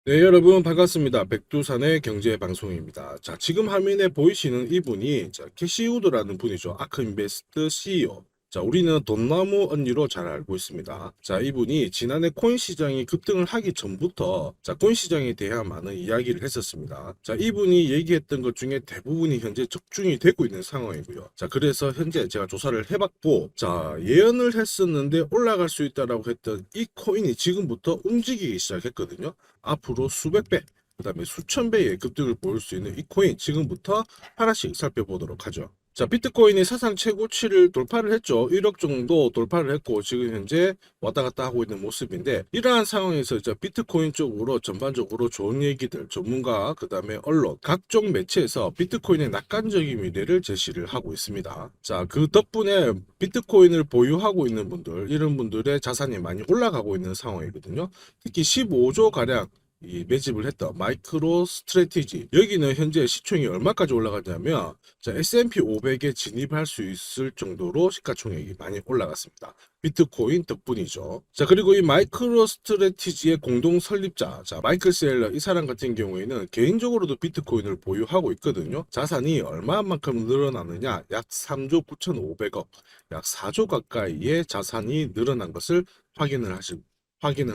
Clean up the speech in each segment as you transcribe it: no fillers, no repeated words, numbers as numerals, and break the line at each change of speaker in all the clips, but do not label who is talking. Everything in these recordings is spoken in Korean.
네, 여러분 반갑습니다. 백두산의 경제방송입니다. 자, 지금 화면에 보이시는 이분이 캐시우드라는 분이죠. 아크인베스트 CEO. 자, 우리는 돈나무 언니로 잘 알고 있습니다. 자, 이분이 지난해 코인 시장이 급등을 하기 전부터 코인 시장에 대한 많은 이야기를 했었습니다. 자, 이분이 얘기했던 것 중에 대부분이 현재 적중이 되고 있는 상황이고요. 자, 그래서 현재 제가 조사를 해봤고, 자, 예언을 했었는데 올라갈 수 있다라고 했던 이 코인이 지금부터 움직이기 시작했거든요. 앞으로 수백 배, 그다음에 수천 배의 급등을 보일 수 있는 이 코인 지금부터 하나씩 살펴보도록 하죠. 자, 비트코인이 사상 최고치를 돌파를 했죠. 1억 정도 돌파를 했고 지금 현재 왔다 갔다 하고 있는 모습인데, 이러한 상황에서 비트코인 쪽으로 전반적으로 좋은 얘기들, 전문가, 그다음에 언론, 각종 매체에서 비트코인의 낙관적인 미래를 제시를 하고 있습니다. 자, 그 덕분에 비트코인을 보유하고 있는 분들, 이런 분들의 자산이 많이 올라가고 있는 상황이거든요. 특히 15조 가량 매집을 했던 마이크로 스트래티지, 여기는 현재 시총이 얼마까지 올라갔냐면 S&P 500에 진입할 수 있을 정도로 시가총액이 많이 올라갔습니다. 비트코인 덕분이죠. 자, 그리고 이 마이크로 스트래티지의 공동 설립자, 마이클 셀러, 이 사람 같은 경우에는 개인적으로도 비트코인을 보유하고 있거든요. 자산이 얼마만큼 늘어나느냐, 약 3조 9,500억, 약 4조 가까이의 자산이 늘어난 것을 확인을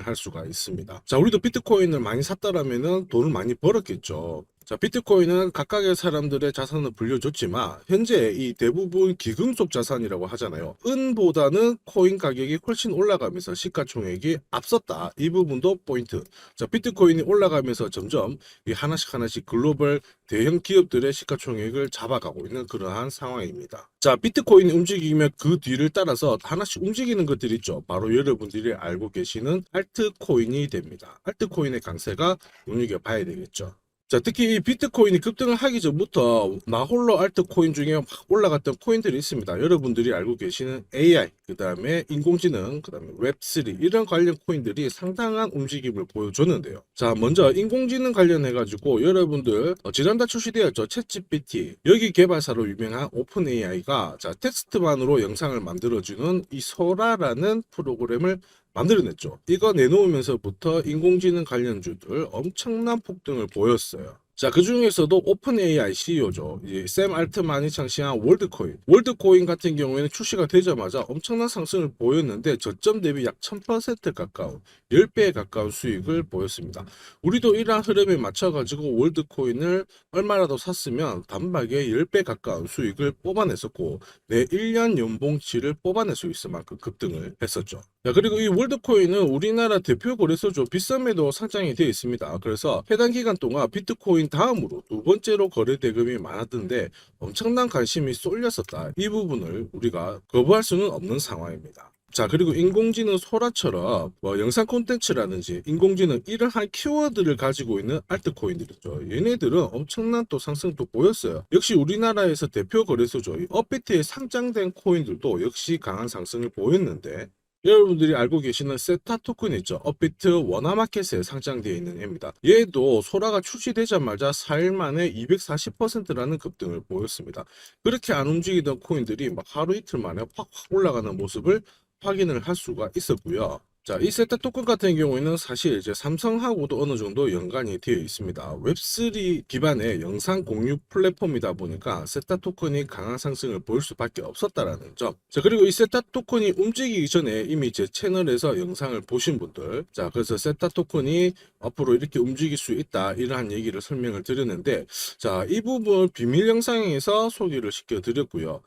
할 수가 있습니다. 자, 우리도 비트코인을 많이 샀다라면은 돈을 많이 벌었겠죠. 자, 비트코인은 각각의 사람들의 자산을 불려줬지만 현재 이 대부분 기금속 자산이라고 하잖아요. 은보다는 코인 가격이 훨씬 올라가면서 시가총액이 앞섰다. 이 부분도 포인트. 자, 비트코인이 올라가면서 점점 이 하나씩 글로벌 대형 기업들의 시가총액을 잡아가고 있는 그러한 상황입니다. 자, 비트코인이 움직이면 그 뒤를 따라서 하나씩 움직이는 것들이 있죠. 바로 여러분들이 알고 계시는 알트코인이 됩니다. 알트코인의 강세가 눈여겨봐야 되겠죠. 자, 특히 이 비트코인이 급등을 하기 전부터 나홀로 알트코인 중에 막 올라갔던 코인들이 있습니다. 여러분들이 알고 계시는 AI, 그 다음에 인공지능, 그 다음에 웹3, 이런 관련 코인들이 상당한 움직임을 보여줬는데요. 자, 먼저 인공지능 관련해가지고 여러분들 지난달 출시되었죠. 챗GPT. 여기 개발사로 유명한 오픈 AI가 텍스트만으로 영상을 만들어주는 이 소라라는 프로그램을 만들어냈죠. 이거 내놓으면서부터 인공지능 관련주들 엄청난 폭등을 보였어요. 자, 그 중에서도 오픈 AI CEO죠. 샘 알트만이 창시한 월드코인. 월드코인 같은 경우에는 출시가 되자마자 엄청난 상승을 보였는데 저점 대비 약 1000% 가까운 10배에 가까운 수익을 보였습니다. 우리도 이러한 흐름에 맞춰가지고 월드코인을 얼마라도 샀으면 단박에 10배 가까운 수익을 뽑아냈었고 내 1년 연봉치를 뽑아낼 수 있을 만큼 급등을 했었죠. 자, 그리고 이 월드코인은 우리나라 대표 거래소죠. 빗썸에도 상장이 되어 있습니다. 그래서 해당 기간 동안 비트코인 다음으로 두 번째로 거래 대금이 많았던데 엄청난 관심이 쏠렸었다. 이 부분을 우리가 거부할 수는 없는 상황입니다. 자, 그리고 인공지능 소라처럼 영상 콘텐츠라든지 인공지능 이러한 키워드를 가지고 있는 알트코인들이죠. 얘네들은 엄청난 또 상승도 보였어요. 역시 우리나라에서 대표 거래소죠. 이 업비트에 상장된 코인들도 역시 강한 상승을 보였는데, 여러분들이 알고 계시는 세타 토큰 있죠. 업비트 원화마켓에 상장되어 있는 애입니다. 얘도 소라가 출시되자마자 4일 만에 240%라는 급등을 보였습니다. 그렇게 안 움직이던 코인들이 막 하루 이틀 만에 확 올라가는 모습을 확인을 할 수가 있었고요. 자, 이 세타 토큰 같은 경우에는 사실 이제 삼성하고도 어느 정도 연관이 되어 있습니다. 웹3 기반의 영상 공유 플랫폼이다 보니까 세타 토큰이 강한 상승을 보일 수밖에 없었다라는 점. 자, 그리고 이 세타 토큰이 움직이기 전에 이미 제 채널에서 영상을 보신 분들, 자, 그래서 세타 토큰이 앞으로 이렇게 움직일 수 있다, 이러한 얘기를 설명을 드렸는데, 자, 이 부분 비밀 영상에서 소개를 시켜드렸고요.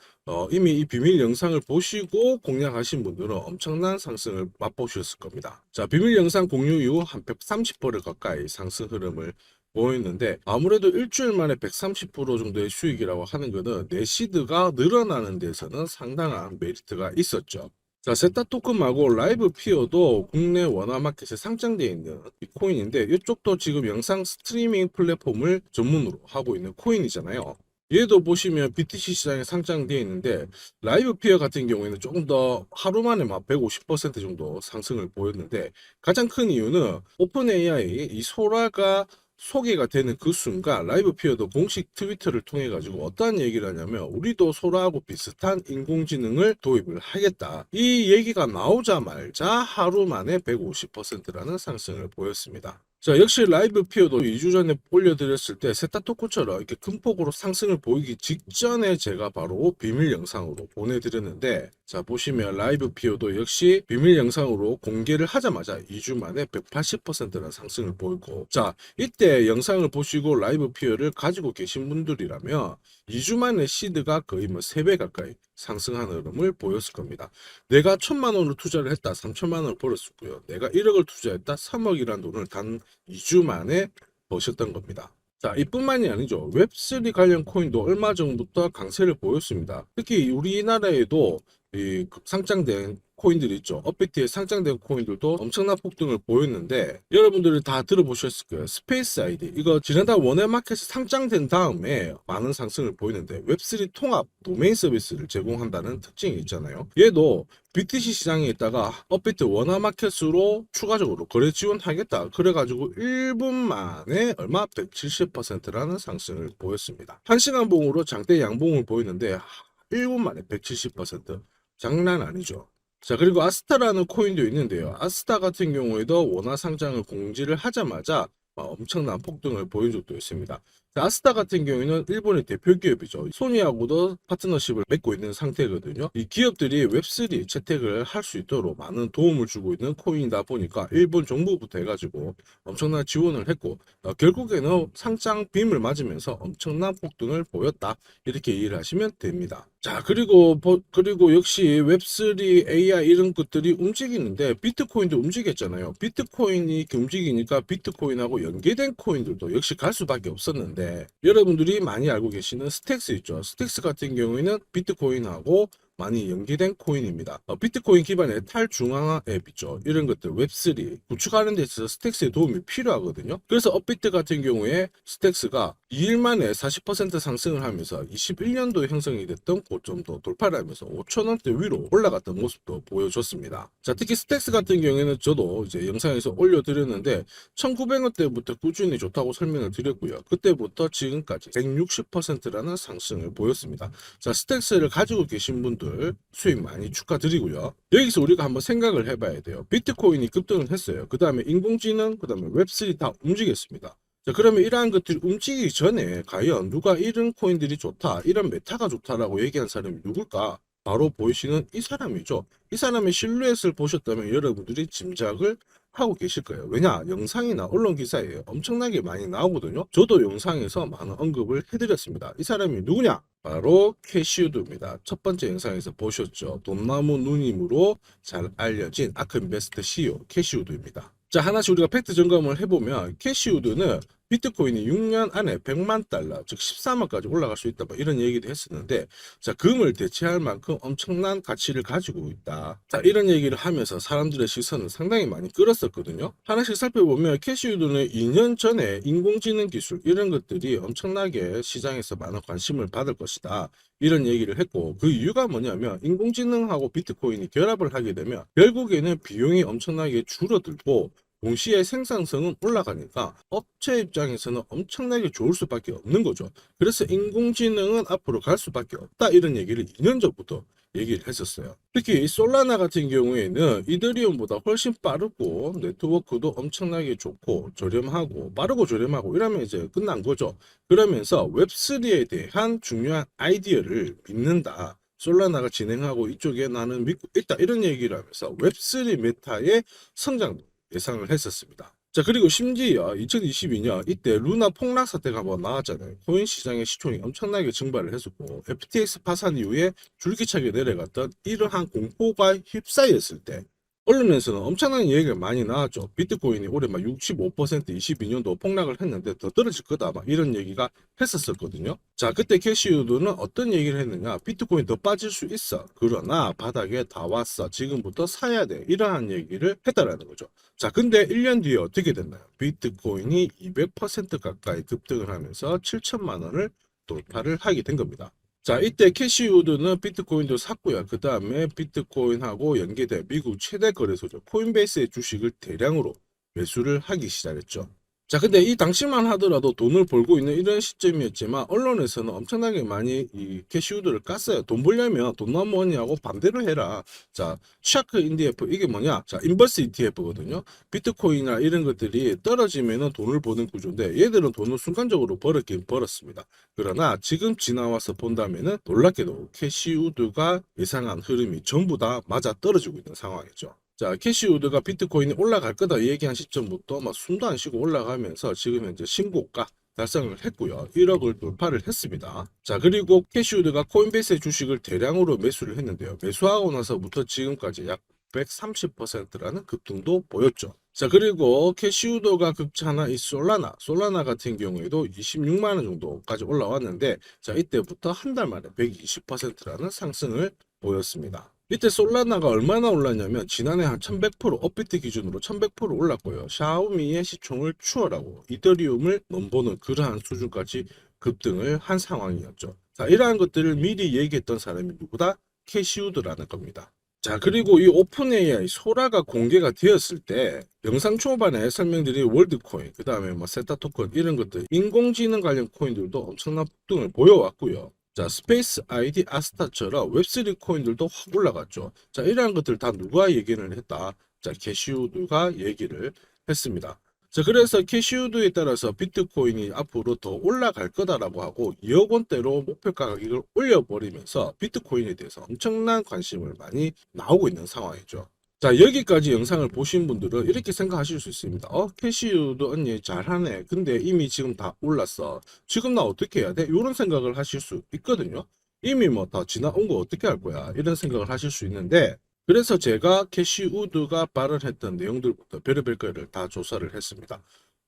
이미 이 비밀 영상을 보시고 공략하신 분들은 엄청난 상승을 맛보셨을 겁니다. 자, 비밀 영상 공유 이후 한 130% 가까이 상승 흐름을 보였는데, 아무래도 일주일 만에 130% 정도의 수익이라고 하는 것은 내시드가 늘어나는 데서는 상당한 메리트가 있었죠. 자, 세타 토큰 말고 라이브 피어도 국내 원화마켓에 상장되어 있는 이 코인인데, 이쪽도 지금 영상 스트리밍 플랫폼을 전문으로 하고 있는 코인이잖아요. 얘도 보시면 BTC 시장에 상장되어 있는데, 라이브 피어 같은 경우에는 조금 더 하루 만에 막 150% 정도 상승을 보였는데, 가장 큰 이유는 오픈 AI 이 소라가 소개가 되는 그 순간 라이브 피어도 공식 트위터를 통해 가지고 어떠한 얘기를 하냐면, 우리도 소라하고 비슷한 인공지능을 도입을 하겠다, 이 얘기가 나오자마자 하루 만에 150%라는 상승을 보였습니다. 자, 역시 라이브 피어도 2주 전에 올려드렸을 때 세타토쿠처럼 이렇게 큰 폭으로 상승을 보이기 직전에 제가 바로 비밀 영상으로 보내드렸는데, 자, 보시면 라이브 피어도 역시 비밀 영상으로 공개를 하자마자 2주 만에 180%라는 상승을 보이고, 자, 이때 영상을 보시고 라이브 피어를 가지고 계신 분들이라면 2주 만에 시드가 거의 뭐 3배 가까이 상승하는 흐름을 보였을 겁니다. 내가 1,000만 원을 투자를 했다 3천만 원을 벌었고요. 내가 1억을 투자했다 3억이라는 돈을 단 2주 만에 버셨던 겁니다. 자, 이뿐만이 아니죠. 웹3 관련 코인도 얼마 전부터 강세를 보였습니다. 특히 우리나라에도 이 상장된 코인들이 있죠. 업비트에 상장된 코인들도 엄청난 폭등을 보였는데, 여러분들이 다 들어보셨을 거예요. 스페이스 아이디 이거 지난달 원외마켓에 상장된 다음에 많은 상승을 보이는데, 웹3 통합 도메인 서비스를 제공한다는 특징이 있잖아요. 얘도 BTC 시장에 있다가 업비트 원화마켓으로 추가적으로 거래 지원하겠다 그래가지고 1분 만에 얼마 170%라는 상승을 보였습니다. 1시간 봉으로 장대 양봉을 보이는데 1분 만에 170%, 장난 아니죠. 자, 그리고 아스타라는 코인도 있는데요. 아스타 같은 경우에도 원화 상장을 공지를 하자마자 엄청난 폭등을 보인 적도 있습니다. 아스타 같은 경우에는 일본의 대표 기업이죠. 소니하고도 파트너십을 맺고 있는 상태거든요. 이 기업들이 웹3 채택을 할 수 있도록 많은 도움을 주고 있는 코인이다 보니까 일본 정부부터 해가지고 엄청난 지원을 했고, 결국에는 상장 빔을 맞으면서 엄청난 폭등을 보였다, 이렇게 이해를 하시면 됩니다. 자, 그리고 역시 웹3 AI 이런 것들이 움직이는데 비트코인도 움직였잖아요. 비트코인이 이렇게 움직이니까 비트코인하고 연계된 코인들도 역시 갈 수밖에 없었는데, 여러분들이 많이 알고 계시는 스택스 있죠. 스택스 같은 경우에는 비트코인하고 많이 연계된 코인입니다. 비트코인 기반의 탈중앙화 앱 있죠. 이런 것들 웹3 구축하는 데 있어서 스택스의 도움이 필요하거든요. 그래서 업비트 같은 경우에 스택스가 2일 만에 40% 상승을 하면서 21년도에 형성이 됐던 고점도 돌파를 하면서 5,000원대 위로 올라갔던 모습도 보여줬습니다. 자, 특히 스택스 같은 경우에는 저도 이제 영상에서 올려드렸는데 1,900원대부터 꾸준히 좋다고 설명을 드렸고요. 그때부터 지금까지 160%라는 상승을 보였습니다. 자, 스택스를 가지고 계신 분들 수익 많이 축하드리고요. 여기서 우리가 한번 생각을 해봐야 돼요. 비트코인이 급등을 했어요. 그 다음에 인공지능, 그 다음에 웹3 다 움직였습니다. 자, 그러면 이러한 것들이 움직이기 전에 과연 누가 이런 코인들이 좋다, 이런 메타가 좋다라고 얘기한 사람이 누굴까? 바로 보이시는 이 사람이죠. 이 사람의 실루엣을 보셨다면 여러분들이 짐작을 하고 계실 거예요. 왜냐? 영상이나 언론 기사에 엄청나게 많이 나오거든요. 저도 영상에서 많은 언급을 해드렸습니다. 이 사람이 누구냐? 바로 캐시우드입니다. 첫 번째 영상에서 보셨죠. 돈나무 누님으로 잘 알려진 아크인베스트 CEO 캐시우드입니다. 자, 하나씩 우리가 팩트 점검을 해보면 캐시우드는 비트코인이 6년 안에 100만 달러, 즉 14만까지 올라갈 수 있다, 뭐 이런 얘기도 했었는데, 자, 금을 대체할 만큼 엄청난 가치를 가지고 있다. 자, 이런 얘기를 하면서 사람들의 시선을 상당히 많이 끌었었거든요. 하나씩 살펴보면 캐시우드는 2년 전에 인공지능 기술 이런 것들이 엄청나게 시장에서 많은 관심을 받을 것이다, 이런 얘기를 했고, 그 이유가 뭐냐면 인공지능하고 비트코인이 결합을 하게 되면 결국에는 비용이 엄청나게 줄어들고 동시에 생산성은 올라가니까 업체 입장에서는 엄청나게 좋을 수밖에 없는 거죠. 그래서 인공지능은 앞으로 갈 수밖에 없다, 이런 얘기를 2년 전부터 얘기를 했었어요. 특히 솔라나 같은 경우에는 이더리움보다 훨씬 빠르고 네트워크도 엄청나게 좋고 저렴하고, 빠르고 저렴하고 이러면 이제 끝난 거죠. 그러면서 웹3에 대한 중요한 아이디어를 믿는다, 솔라나가 진행하고 이쪽에 나는 믿고 있다, 이런 얘기를 하면서 웹3 메타의 성장도 예상을 했었습니다. 자, 그리고 심지어 2022년 이때 루나 폭락 사태가 한번 나왔잖아요. 코인 시장의 시총이 엄청나게 증발을 했었고, FTX 파산 이후에 줄기차게 내려갔던 이러한 공포가 휩싸였을 때 언론에서는 엄청난 얘기가 많이 나왔죠. 비트코인이 올해 막 65% 22년도 폭락을 했는데 더 떨어질 거다, 막 이런 얘기가 했었거든요. 자, 그때 캐시우드는 어떤 얘기를 했느냐? 비트코인 더 빠질 수 있어. 그러나 바닥에 다 왔어. 지금부터 사야 돼. 이러한 얘기를 했다라는 거죠. 자, 근데 1년 뒤에 어떻게 됐나요? 비트코인이 200% 가까이 급등을 하면서 7천만 원을 돌파를 하게 된 겁니다. 자, 이때 캐시우드는 비트코인도 샀고요. 그 다음에 비트코인하고 연계된 미국 최대 거래소죠. 코인베이스의 주식을 대량으로 매수를 하기 시작했죠. 자, 근데 이 당시만 하더라도 돈을 벌고 있는 이런 시점이었지만 언론에서는 엄청나게 많이 이 캐시우드를 깠어요. 돈 벌려면 돈나무 언니하고 반대로 해라. 자, 샤크 인디F 이게 뭐냐? 자, 인버스 ETF거든요. 비트코인이나 이런 것들이 떨어지면은 돈을 버는 구조인데 얘들은 돈을 순간적으로 벌었긴 벌었습니다. 그러나 지금 지나와서 본다면은 놀랍게도 캐시우드가 예상한 흐름이 전부 다 맞아 떨어지고 있는 상황이죠. 자, 캐시우드가 비트코인이 올라갈 거다 얘기한 시점부터 막 숨도 안 쉬고 올라가면서 지금 현재 신고가 달성을 했고요. 1억을 돌파를 했습니다. 자, 그리고 캐시우드가 코인베이스의 주식을 대량으로 매수를 했는데요. 매수하고 나서부터 지금까지 약 130%라는 급등도 보였죠. 자, 그리고 캐시우드가 급차나 이 솔라나 같은 경우에도 26만 원 정도까지 올라왔는데, 자, 이때부터 한 달 만에 120%라는 상승을 보였습니다. 이때 솔라나가 얼마나 올랐냐면 지난해 한 1100% 업비트 기준으로 1100% 올랐고요. 샤오미의 시총을 추월하고 이더리움을 넘보는 그러한 수준까지 급등을 한 상황이었죠. 자, 이러한 것들을 미리 얘기했던 사람이 누구다? 캐시우드라는 겁니다. 자, 그리고 이 오픈 AI 소라가 공개가 되었을 때 영상 초반에 설명드린 월드코인, 그 다음에 뭐 세타 토큰 이런 것들 인공지능 관련 코인들도 엄청난 폭등을 보여왔고요. 자, 스페이스 아이디 아스타처럼 웹3 코인들도 확 올라갔죠. 자, 이러한 것들 다 누가 얘기를 했다? 자, 캐시우드가 얘기를 했습니다. 자, 그래서 캐시우드에 따라서 비트코인이 앞으로 더 올라갈 거다라고 하고 2억 원대로 목표 가격을 올려버리면서 비트코인에 대해서 엄청난 관심을 많이 나오고 있는 상황이죠. 자, 여기까지 영상을 보신 분들은 이렇게 생각하실 수 있습니다. 캐시우드 언니 잘하네. 근데 이미 지금 다 올랐어. 지금 나 어떻게 해야 돼? 이런 생각을 하실 수 있거든요. 이미 뭐 다 지나온 거 어떻게 할 거야? 이런 생각을 하실 수 있는데, 그래서 제가 캐시우드가 발언했던 내용들부터 별의별 거를 다 조사를 했습니다.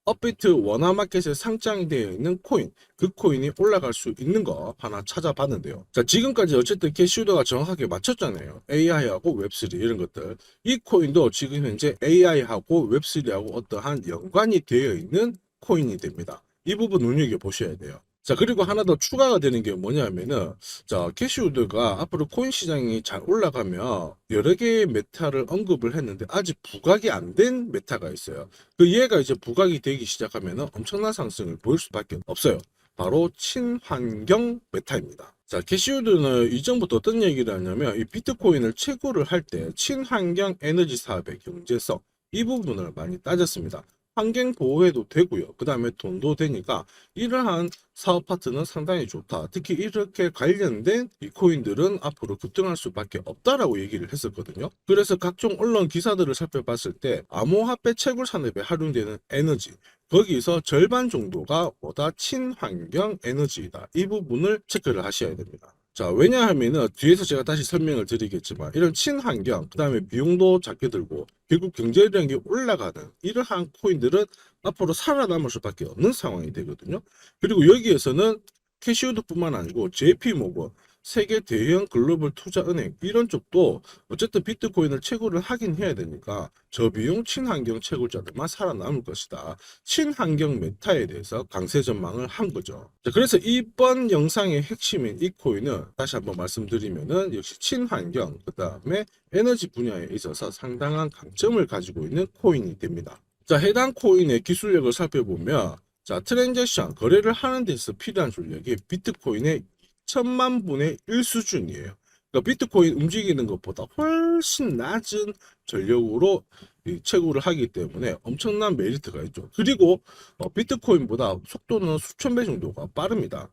업비트 원화마켓에 상장되어 있는 코인, 그 코인이 올라갈 수 있는 거 하나 찾아봤는데요. 자, 지금까지 어쨌든 캐시우드가 정확하게 맞췄잖아요. AI하고 웹3 이런 것들. 이 코인도 지금 현재 AI하고 웹3하고 어떠한 연관이 되어 있는 코인이 됩니다. 이 부분 눈여겨보셔야 돼요. 자, 그리고 하나 더 추가가 되는 게 뭐냐면은, 자, 캐시우드가 앞으로 코인 시장이 잘 올라가면 여러 개의 메타를 언급을 했는데 아직 부각이 안 된 메타가 있어요. 그 얘가 이제 부각이 되기 시작하면 엄청난 상승을 보일 수밖에 없어요. 바로 친환경 메타입니다. 자, 캐시우드는 이전부터 어떤 얘기를 하냐면 이 비트코인을 채굴을 할 때 친환경 에너지 사업의 경제성 이 부분을 많이 따졌습니다. 환경 보호해도 되고요. 그 다음에 돈도 되니까 이러한 사업 파트는 상당히 좋다. 특히 이렇게 관련된 이 코인들은 앞으로 급등할 수밖에 없다라고 얘기를 했었거든요. 그래서 각종 언론 기사들을 살펴봤을 때 암호화폐 채굴 산업에 활용되는 에너지 거기서 절반 정도가 뭐다 친환경 에너지이다. 이 부분을 체크를 하셔야 됩니다. 자, 왜냐하면은 뒤에서 제가 다시 설명을 드리겠지만 이런 친환경, 그 다음에 비용도 작게 들고 결국 경제력이 올라가는 이러한 코인들은 앞으로 살아남을 수밖에 없는 상황이 되거든요. 그리고 여기에서는 캐시우드뿐만 아니고 JP모건, 세계 대형 글로벌 투자은행 이런 쪽도 어쨌든 비트코인을 채굴을 하긴 해야 되니까 저비용 친환경 채굴자들만 살아남을 것이다. 친환경 메타에 대해서 강세 전망을 한 거죠. 자, 그래서 이번 영상의 핵심인 이 코인은 다시 한번 말씀드리면은 역시 친환경 그 다음에 에너지 분야에 있어서 상당한 강점을 가지고 있는 코인이 됩니다. 자, 해당 코인의 기술력을 살펴보면 자, 트랜잭션 거래를 하는 데 있어 필요한 전력이 비트코인의 1000만 분의 1 수준이에요. 그러니까 비트코인 움직이는 것보다 훨씬 낮은 전력으로 이 채굴을 하기 때문에 엄청난 메리트가 있죠. 그리고 비트코인보다 속도는 수천 배 정도가 빠릅니다.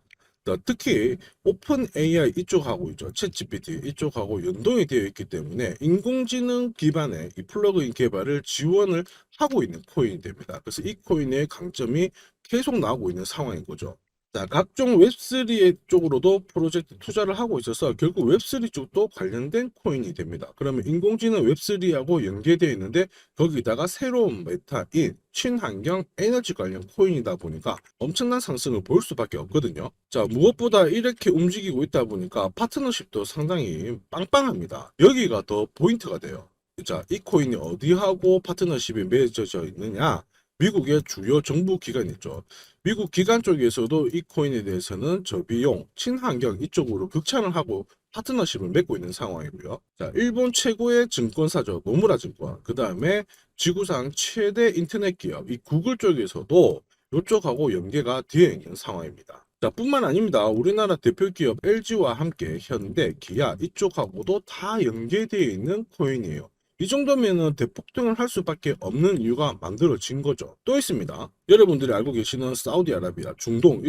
특히 오픈 AI 이쪽하고 있죠. 챗GPT 이쪽하고 연동이 되어 있기 때문에 인공지능 기반의 이 플러그인 개발을 지원을 하고 있는 코인이 됩니다. 그래서 이 코인의 강점이 계속 나오고 있는 상황인 거죠. 자, 각종 웹3 쪽으로도 프로젝트 투자를 하고 있어서 결국 웹3 쪽도 관련된 코인이 됩니다. 그러면 인공지능 웹3하고 연계되어 있는데 거기다가 새로운 메타인 친환경 에너지 관련 코인이다 보니까 엄청난 상승을 볼 수밖에 없거든요. 자, 무엇보다 이렇게 움직이고 있다 보니까 파트너십도 상당히 빵빵합니다. 여기가 더 포인트가 돼요. 자, 이 코인이 어디하고 파트너십이 맺어져 있느냐? 미국의 주요 정부 기관이 있죠. 미국 기관 쪽에서도 이 코인에 대해서는 저비용, 친환경 이쪽으로 극찬을 하고 파트너십을 맺고 있는 상황이고요. 자, 일본 최고의 증권사죠. 노무라 증권. 그 다음에 지구상 최대 인터넷 기업 이 구글 쪽에서도 이쪽하고 연계가 되어 있는 상황입니다. 자, 뿐만 아닙니다. 우리나라 대표 기업 LG와 함께 현대, 기아 이쪽하고도 다 연계되어 있는 코인이에요. 이 정도면은 대폭등을 할 수밖에 없는 이유가 만들어진 거죠. 또 있습니다. 여러분들이 알고 계시는 사우디아라비아, 중동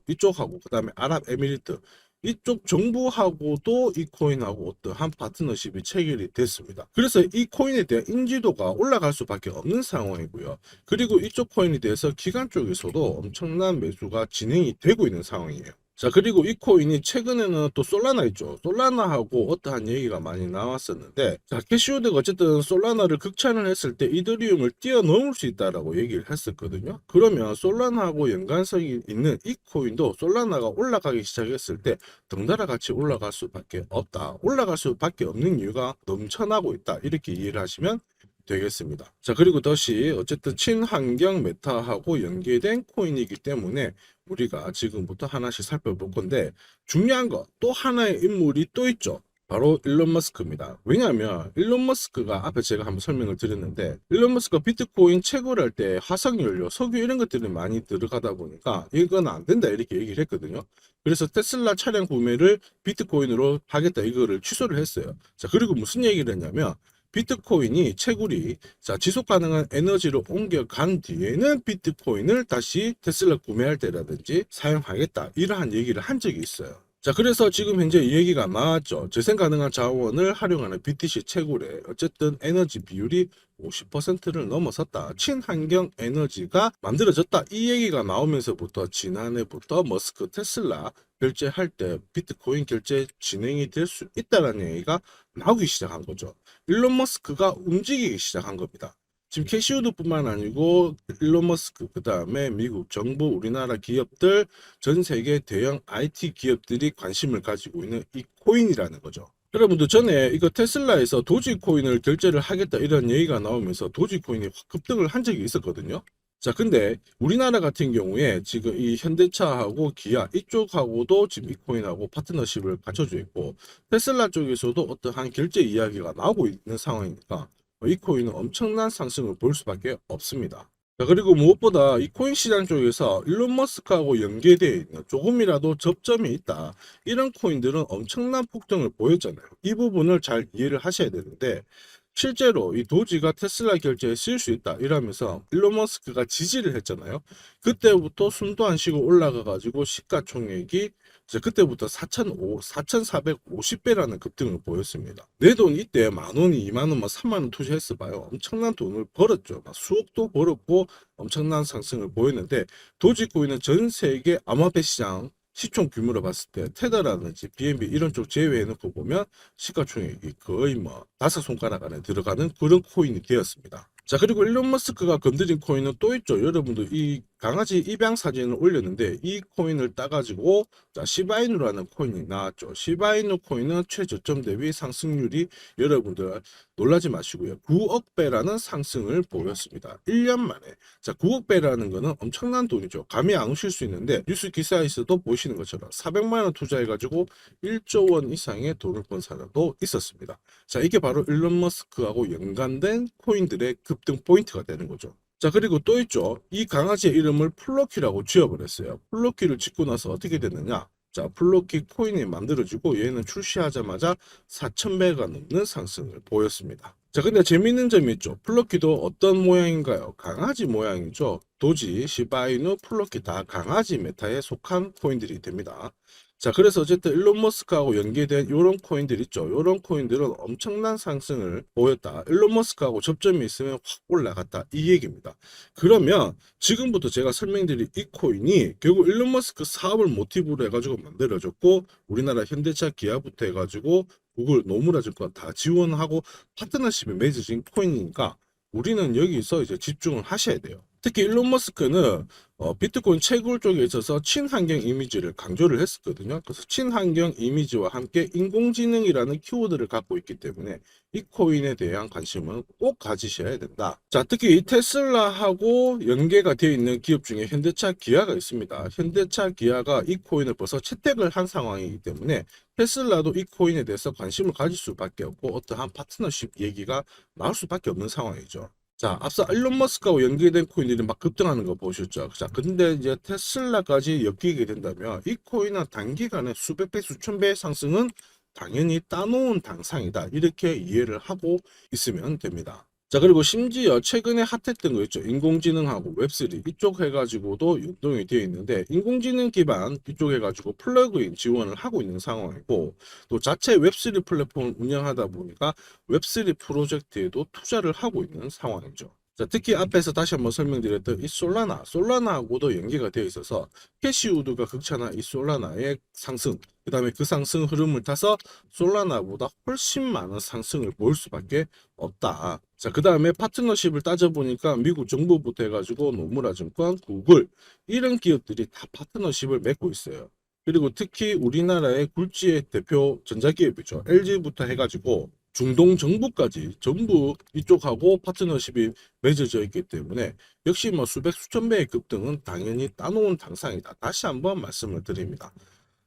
이쪽하고 그다음에 아랍에미리트 이쪽 정부하고도 이 코인하고 어떠한 파트너십이 체결이 됐습니다. 그래서 이 코인에 대한 인지도가 올라갈 수밖에 없는 상황이고요. 그리고 이쪽 코인에 대해서 기관 쪽에서도 엄청난 매수가 진행이 되고 있는 상황이에요. 자, 그리고 이 코인이 최근에는 또 솔라나 있죠. 솔라나하고 어떠한 얘기가 많이 나왔었는데, 자, 캐시우드가 어쨌든 솔라나를 극찬을 했을 때 이더리움을 뛰어넘을 수 있다라고 얘기를 했었거든요. 그러면 솔라나하고 연관성이 있는 이 코인도 솔라나가 올라가기 시작했을 때 덩달아 같이 올라갈 수밖에 없다. 올라갈 수밖에 없는 이유가 넘쳐나고 있다. 이렇게 이해를 하시면 되겠습니다. 자, 그리고 다시 어쨌든 친환경 메타하고 연계된 코인이기 때문에 우리가 지금부터 하나씩 살펴볼 건데, 중요한 거 또 하나의 인물이 또 있죠. 바로 일론 머스크입니다. 왜냐하면 일론 머스크가 앞에 제가 한번 설명을 드렸는데, 일론 머스크가 비트코인 채굴할 때 화석연료, 석유 이런 것들이 많이 들어가다 보니까 이건 안 된다 이렇게 얘기를 했거든요. 그래서 테슬라 차량 구매를 비트코인으로 하겠다 이거를 취소를 했어요. 자, 그리고 무슨 얘기를 했냐면 비트코인이 채굴이 지속 가능한 에너지로 옮겨간 뒤에는 비트코인을 다시 테슬라 구매할 때라든지 사용하겠다 이러한 얘기를 한 적이 있어요. 자, 그래서 지금 현재 이 얘기가 나왔죠. 재생 가능한 자원을 활용하는 BTC 채굴에 어쨌든 에너지 비율이 50%를 넘어섰다. 친환경 에너지가 만들어졌다. 이 얘기가 나오면서부터 지난해부터 머스크 테슬라 결제할 때 비트코인 결제 진행이 될 수 있다는 얘기가 나오기 시작한 거죠. 일론 머스크가 움직이기 시작한 겁니다. 지금 캐시우드뿐만 아니고 일론 머스크, 그 다음에 미국 정부, 우리나라 기업들, 전 세계 대형 IT 기업들이 관심을 가지고 있는 이 코인이라는 거죠. 여러분들 전에 이거 테슬라에서 도지코인을 결제를 하겠다 이런 얘기가 나오면서 도지코인이 확 급등을 한 적이 있었거든요. 자, 근데 우리나라 같은 경우에 지금 이 현대차하고 기아 이쪽하고도 지금 이 코인하고 파트너십을 갖춰져 있고, 테슬라 쪽에서도 어떠한 결제 이야기가 나오고 있는 상황이니까 이 코인은 엄청난 상승을 볼 수밖에 없습니다. 자, 그리고 무엇보다 이 코인 시장 쪽에서 일론 머스크하고 연계되어 있는 조금이라도 접점이 있다. 이런 코인들은 엄청난 폭등을 보였잖아요. 이 부분을 잘 이해를 하셔야 되는데, 실제로 이 도지가 테슬라 결제에 쓰일 수 있다 이러면서 일론 머스크가 지지를 했잖아요. 그때부터 숨도 안 쉬고 올라가 가지고 시가총액이 이제 그때부터 4,450배라는 급등을 보였습니다. 내 돈 이때 만 원이 2만 원, 3만 원 투자했어 봐요. 엄청난 돈을 벌었죠. 수억도 벌었고 엄청난 상승을 보였는데, 도지코인은 전 세계 암호화폐 시장 시총 규모로 봤을 때 테더라든지 BNB 이런 쪽 제외해놓고 보면 시가총액이 거의 뭐 5손가락 안에 들어가는 그런 코인이 되었습니다. 자, 그리고 일론 머스크가 건드린 코인은 또 있죠. 여러분들 이 강아지 입양 사진을 올렸는데 이 코인을 따가지고 시바이누라는 코인이 나왔죠. 시바이누 코인은 최저점 대비 상승률이 여러분들 놀라지 마시고요. 9억 배라는 상승을 보였습니다. 1년 만에. 자, 9억 배라는 거는 엄청난 돈이죠. 감이 안 오실 수 있는데 뉴스 기사에서도 보시는 것처럼 400만 원 투자해가지고 1조 원 이상의 돈을 번 사람도 있었습니다. 자, 이게 바로 일론 머스크하고 연관된 코인들의 급등 포인트가 되는 거죠. 자, 그리고 또 있죠. 이 강아지의 이름을 플로키라고 지어버렸어요. 플로키를 짓고 나서 어떻게 됐느냐? 자, 플로키 코인이 만들어지고 얘는 출시하자마자 4,000배가 넘는 상승을 보였습니다. 자, 근데 재밌는 점이 있죠. 플로키도 어떤 모양인가요? 강아지 모양이죠. 도지, 시바이누, 플로키 다 강아지 메타에 속한 코인들이 됩니다. 자, 그래서 어쨌든 일론 머스크하고 연계된 이런 코인들 있죠. 이런 코인들은 엄청난 상승을 보였다. 일론 머스크하고 접점이 있으면 확 올라갔다. 이 얘기입니다. 그러면 지금부터 제가 설명드릴 이 코인이 결국 일론 머스크 사업을 모티브로 해가지고 만들어졌고, 우리나라 현대차 기아부터 해가지고 구글, 노무라 증권 다 지원하고 파트너십이 맺어진 코인이니까 우리는 여기서 이제 집중을 하셔야 돼요. 특히 일론 머스크는 비트코인 채굴 쪽에 있어서 친환경 이미지를 강조를 했었거든요. 그래서 친환경 이미지와 함께 인공지능이라는 키워드를 갖고 있기 때문에 이 코인에 대한 관심은 꼭 가지셔야 된다. 자, 특히 이 테슬라하고 연계가 되어 있는 기업 중에 현대차 기아가 있습니다. 현대차 기아가 이 코인을 벌써 채택을 한 상황이기 때문에 테슬라도 이 코인에 대해서 관심을 가질 수밖에 없고 어떠한 파트너십 얘기가 나올 수밖에 없는 상황이죠. 자, 앞서 일론 머스크하고 연계된 코인들이 막 급등하는 거 보셨죠? 자, 근데 이제 테슬라까지 엮이게 된다면 이 코인은 단기간에 수백 배, 수천 배의 상승은 당연히 따놓은 당상이다. 이렇게 이해를 하고 있으면 됩니다. 자, 그리고 심지어 최근에 핫했던 거 있죠. 인공지능하고 웹3 이쪽 해가지고도 연동이 되어 있는데 인공지능 기반 이쪽 해가지고 플러그인 지원을 하고 있는 상황이고 또 자체 웹3 플랫폼을 운영하다 보니까 웹3 프로젝트에도 투자를 하고 있는 상황이죠. 자, 특히 앞에서 다시 한번 설명드렸던 이 솔라나하고도 연계가 되어 있어서 캐시우드가 극찬한 이 솔라나의 상승, 그 다음에 그 상승 흐름을 타서 솔라나보다 훨씬 많은 상승을 보일 수밖에 없다. 자, 그 다음에 파트너십을 따져보니까 미국 정부부터 해가지고 노무라 증권, 구글 이런 기업들이 다 파트너십을 맺고 있어요. 그리고 특히 우리나라의 굴지의 대표 전자기업이죠. LG부터 해가지고 중동 정부까지 전부 이쪽하고 파트너십이 맺어져 있기 때문에 역시 뭐 수백 수천 배의 급등은 당연히 따놓은 당상이다. 다시 한번 말씀을 드립니다.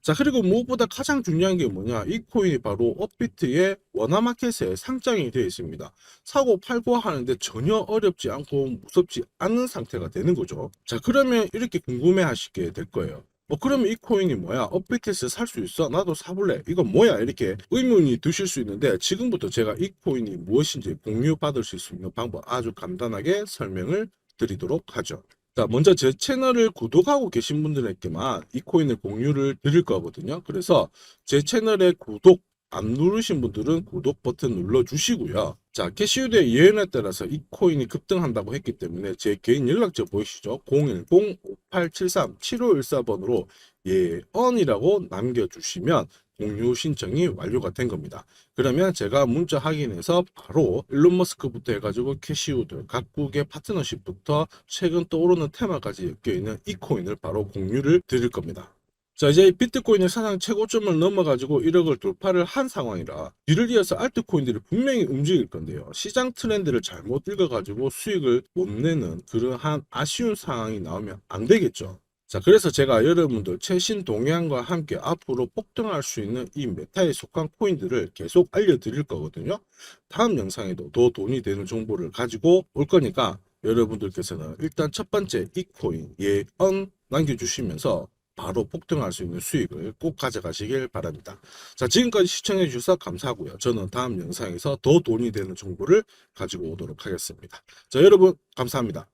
자, 그리고 무엇보다 가장 중요한 게 뭐냐? 이 코인이 바로 업비트의 원화마켓에 상장이 되어 있습니다. 사고 팔고 하는데 전혀 어렵지 않고 무섭지 않은 상태가 되는 거죠. 자, 그러면 이렇게 궁금해 하시게 될 거예요. 그러면 이 코인이 뭐야? 업비트에서 살 수 있어? 나도 사볼래. 이건 뭐야? 이렇게 의문이 드실 수 있는데 지금부터 제가 이 코인이 무엇인지 공유 받으실 수 있는 방법 아주 간단하게 설명을 드리도록 하죠. 자, 먼저 제 채널을 구독하고 계신 분들에게만 이 코인을 공유를 드릴 거거든요. 그래서 제 채널에 구독 안 누르신 분들은 구독 버튼 눌러주시고요. 자, 캐시우드의 예언에 따라서 이 코인이 급등한다고 했기 때문에 제 개인 연락처 보이시죠? 010-5873-7514번으로 예언이라고 남겨주시면 공유 신청이 완료가 된 겁니다. 그러면 제가 문자 확인해서 바로 일론 머스크부터 해가지고 캐시우드 각국의 파트너십부터 최근 떠오르는 테마까지 엮여있는 이 코인을 바로 공유를 드릴 겁니다. 자, 이제 비트코인의 사상 최고점을 넘어가지고 1억을 돌파를 한 상황이라 뒤를 이어서 알트코인들이 분명히 움직일 건데요. 시장 트렌드를 잘못 읽어가지고 수익을 못 내는 그러한 아쉬운 상황이 나오면 안 되겠죠. 자, 그래서 제가 여러분들 최신 동향과 함께 앞으로 폭등할 수 있는 이 메타에 속한 코인들을 계속 알려드릴 거거든요. 다음 영상에도 더 돈이 되는 정보를 가지고 올 거니까 여러분들께서는 일단 첫 번째 이 코인 예언 남겨주시면서 바로 폭등할 수 있는 수익을 꼭 가져가시길 바랍니다. 자, 지금까지 시청해 주셔서 감사하고요. 저는 다음 영상에서 더 돈이 되는 정보를 가지고 오도록 하겠습니다. 자, 여러분 감사합니다.